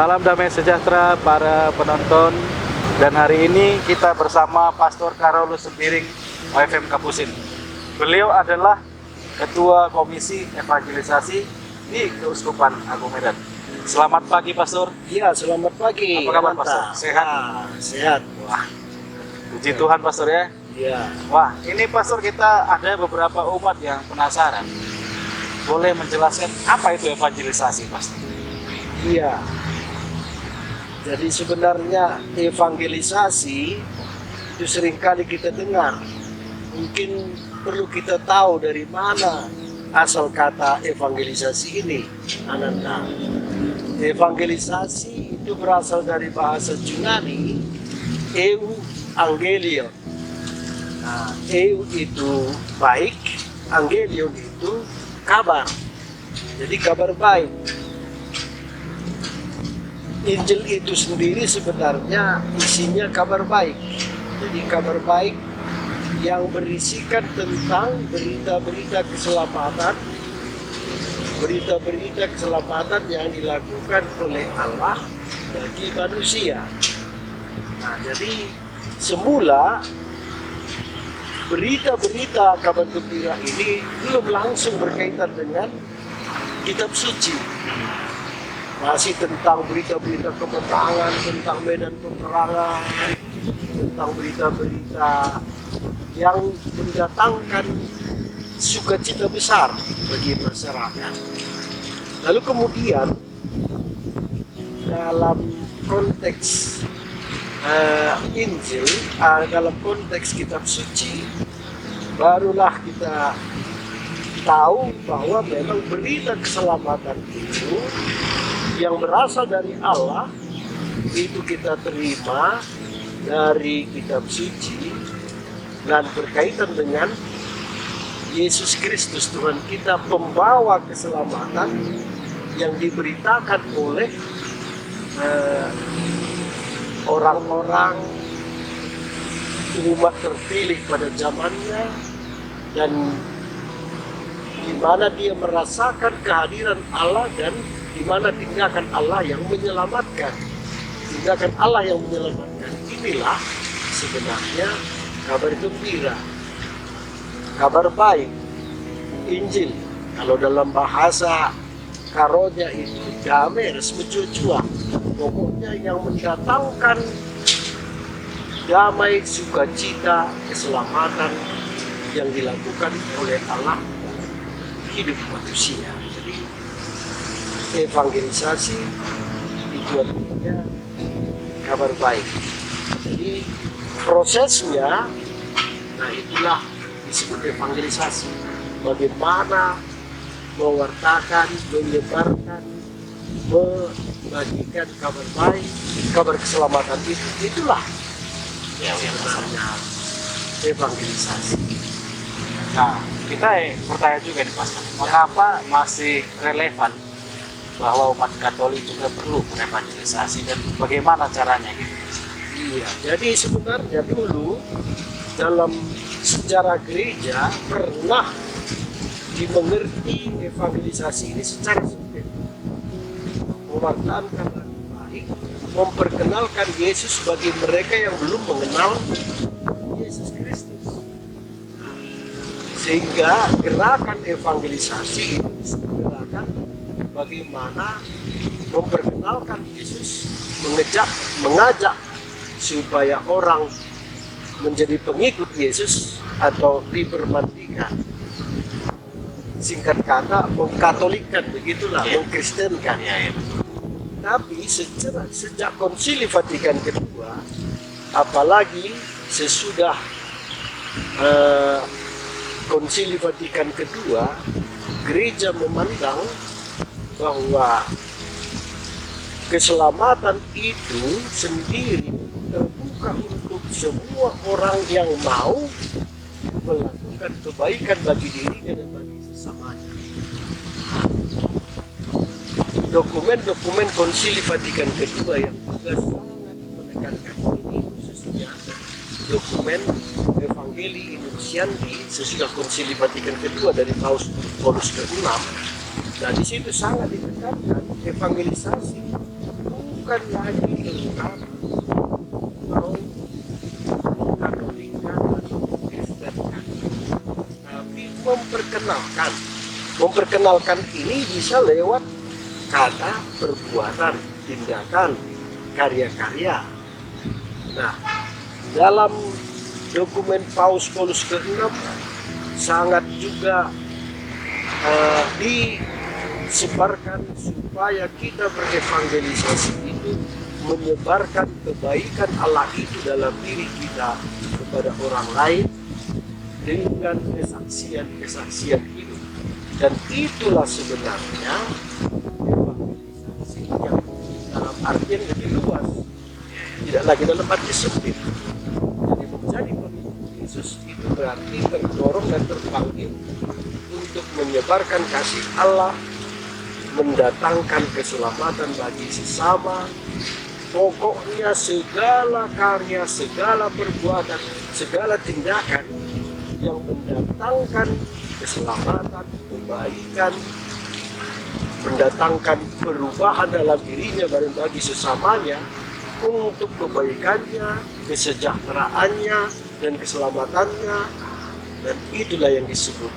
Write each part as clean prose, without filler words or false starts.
Salam damai sejahtera para penonton. Dan hari ini kita bersama Pastor Carolus Sembiring OFM Kapusin. Beliau adalah Ketua Komisi Evangelisasi di Keuskupan Agung Medan. Selamat pagi, Pastor. Iya, selamat pagi. Apa kabar, Pastor? Sehat? Sehat. Wah, puji Tuhan, Pastor ya. Iya. Wah, ini Pastor, kita ada beberapa umat yang penasaran. Boleh menjelaskan apa itu evangelisasi, Pastor? Iya. Jadi sebenarnya evangelisasi itu seringkali kita dengar. Mungkin perlu kita tahu dari mana asal kata evangelisasi ini, Ananda. Evangelisasi itu berasal dari bahasa Yunani, eu angelion. Nah, eu itu baik, angelion itu kabar. Jadi kabar baik. Injil itu sendiri sebenarnya isinya kabar baik. Jadi kabar baik yang berisikan tentang berita-berita keselamatan, berita-berita keselamatan yang dilakukan oleh Allah bagi manusia. Nah, jadi semula berita-berita kabar gembira ini belum langsung berkaitan dengan kitab suci. Masih tentang berita-berita kemenangan, tentang medan peperangan, tentang berita-berita yang mendatangkan sukacita besar bagi masyarakat. Lalu kemudian dalam konteks Injil, dalam konteks kitab suci, barulah kita tahu bahwa memang berita keselamatan itu yang berasal dari Allah itu kita terima dari kitab suci dan berkaitan dengan Yesus Kristus Tuhan kita, pembawa keselamatan yang diberitakan oleh orang-orang umat terpilih pada zamannya, dan di mana dia merasakan kehadiran Allah dan di mana tindakan Allah yang menyelamatkan. Tindakan Allah yang menyelamatkan inilah sebenarnya kabar gembira, kabar baik, Injil. Kalau dalam bahasa karonya itu damai resmecua, pokoknya yang mendatangkan damai, sukacita, keselamatan yang dilakukan oleh Allah hidup manusia. Jadi evangelisasi itu artinya kabar baik. Jadi prosesnya, nah itulah disebut evangelisasi. Bagaimana mewartakan, menyebarkan, membagikan kabar baik, kabar keselamatan itu, itulah yang sebenarnya evangelisasi. Nah, kita bertanya juga nih, Pastor, mengapa masih relevan bahwa umat Katolik juga perlu evangelisasi dan bagaimana caranya gitu? Iya, jadi sebenarnya dulu dalam sejarah gereja pernah dimengerti evangelisasi ini secara sempit. Mewartakan kabar baik, memperkenalkan Yesus bagi mereka yang belum mengenal Yesus Kristus. Sehingga gerakan evangelisasi itu disebut bagaimana memperkenalkan Yesus, mengajak supaya orang menjadi pengikut Yesus atau dipermandikan. Singkat kata, mengkatolikkan, begitulah, mengkristenkan. Tapi sejak Konsili Vatikan kedua, apalagi sesudah Konsili Vatikan kedua, gereja memandang bahwa keselamatan itu sendiri terbuka untuk semua orang yang mau melakukan kebaikan bagi dirinya dan bagi sesamanya. Dokumen-dokumen Konsili Vatikan kedua yang juga sangat menekankan ini, khususnya dokumen Evangelii Nuntiandi sesudah Konsili Vatikan kedua dari Paus ke-6. Nah, di situ sangat ditekankan evangelisasi bukan lagi tentang mau Katolikan atau Kristen, tapi memperkenalkan ini bisa lewat kata, perbuatan, tindakan, karya-karya. Nah, dalam dokumen Paus Paulus ke-6 sangat juga disebarkan supaya kita berevangelisasi itu menyebarkan kebaikan Allah itu dalam diri kita kepada orang lain dengan kesaksian itu. Dan itulah sebenarnya evangelisasi yang dalam artian lebih luas, tidak lagi dalam arti sempit. Jadi menjadi pengikut Yesus itu berarti terdorong dan terpanggil untuk menyebarkan kasih Allah, mendatangkan keselamatan bagi sesama. Pokoknya segala karya, segala perbuatan, segala tindakan yang mendatangkan keselamatan, kebaikan, mendatangkan perubahan dalam dirinya dan bagi sesamanya untuk kebaikannya, kesejahteraannya, dan keselamatannya. Dan itulah yang disebut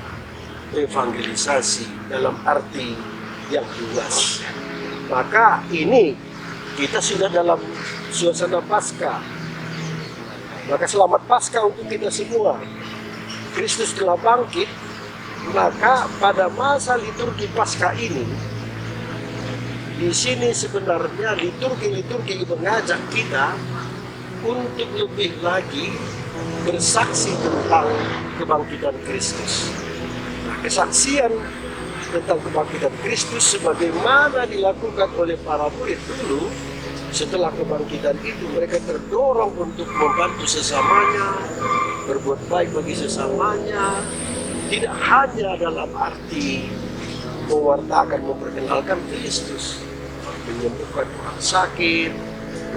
evangelisasi dalam arti yang luas. Maka ini kita sudah dalam suasana Paskah. Maka selamat Paskah untuk kita semua. Kristus telah bangkit, maka pada masa liturgi Paskah ini, di sini sebenarnya liturgi mengajak kita untuk lebih lagi bersaksi tentang kebangkitan Kristus. Nah, kesaksian tentang kebangkitan Kristus sebagaimana dilakukan oleh para murid dulu. Setelah kebangkitan itu mereka terdorong untuk membantu sesamanya, berbuat baik bagi sesamanya, tidak hanya dalam arti mewartakan, memperkenalkan Kristus, menyembuhkan orang sakit,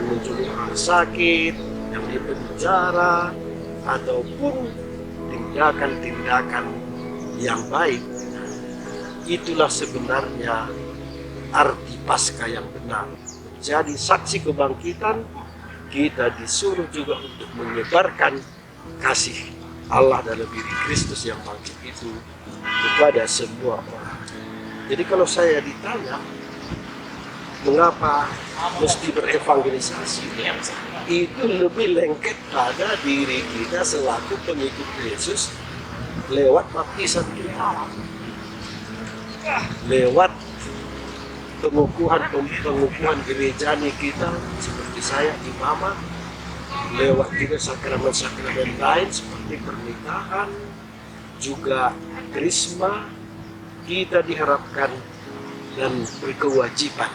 mengunjungi orang sakit yang di penjara, ataupun tindakan-tindakan yang baik. Itulah sebenarnya arti Paskah yang benar. Jadi saksi kebangkitan, kita disuruh juga untuk menyebarkan kasih Allah dalam diri Kristus yang bangkit itu kepada semua orang. Jadi kalau saya ditanya, mengapa mesti berevangelisasi? Itu lebih lengket pada diri kita selaku pengikut Yesus lewat baptisan kita, lewat pengukuhan gerejani kita seperti saya imamat, lewat juga sakramen-sakramen lain seperti pernikahan, juga krisma. Kita diharapkan dan berkewajiban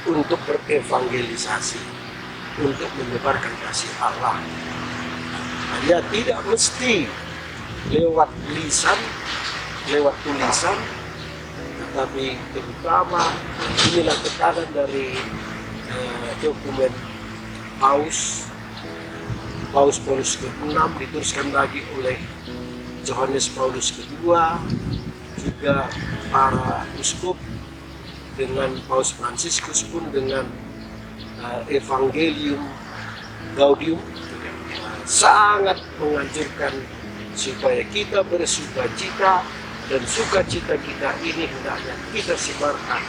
untuk berevangelisasi, untuk menyebarkan kasih Allah. Hanya tidak mesti lewat lisan, lewat tulisan, tetapi terutama inilah tekanan dari dokumen Paus Paulus ke-6 diteruskan lagi oleh Yohanes Paulus kedua, juga para uskup dengan Paus Fransiskus pun dengan Evangelium Gaudium sangat menganjurkan supaya kita bersukacita, dan sukacita kita ini hendaknya kita sebarkan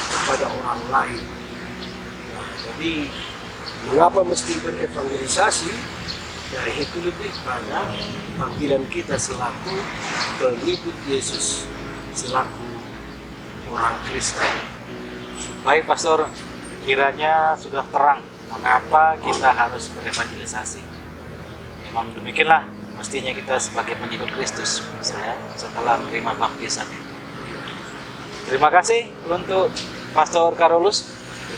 kepada orang lain. Nah, jadi mengapa mesti berevangelisasi? Ya, itu lebih pada panggilan kita selaku pengikut Yesus, selaku orang Kristen. Baik Pastor, kiranya sudah terang mengapa kita harus berevangelisasi. Memang demikianlah mestinya kita sebagai pengikut Kristus setelah menerima baptisan. Terima kasih untuk Pastor Carolus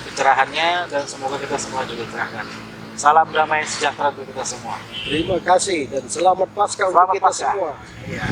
pencerahannya, dan semoga kita semua juga terangkan. Salam damai sejahtera untuk kita semua. Terima kasih dan selamat Paskah untuk kita semua. Ya.